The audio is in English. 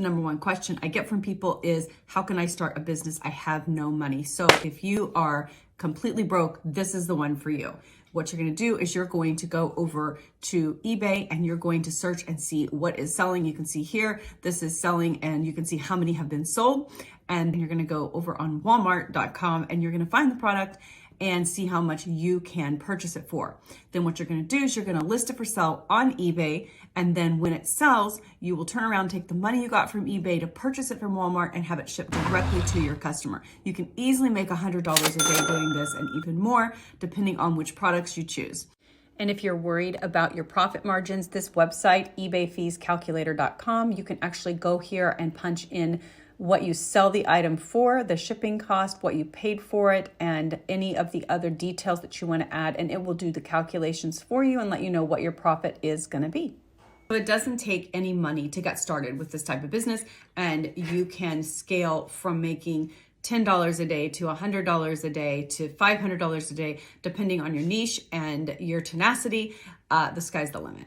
The number one question I get from people is, how can I start a business? I have no money. So if you are completely broke, this is the one for you. What you're going to do is you're going to go over to eBay and you're going to search and see what is selling. You can see here, this is selling, and you can see how many have been sold. And you're going to go over on Walmart.com and you're going to find the product and see how much you can purchase it for. Then what you're going to do is you're going to list it for sale on eBay. And then when it sells, you will turn around, take the money you got from eBay to purchase it from Walmart and have it shipped directly to your customer. You can easily make $100 a day doing this, and even more depending on which products you choose. And if you're worried about your profit margins, this website, ebayfeescalculator.com, you can actually go here and punch in what you sell the item for, the shipping cost, what you paid for it, and any of the other details that you want to add, and it will do the calculations for you and let you know what your profit is going to be. So it doesn't take any money to get started with this type of business, and you can scale from making $10 a day to $100 a day to $500 a day, depending on your niche and your tenacity. The sky's the limit.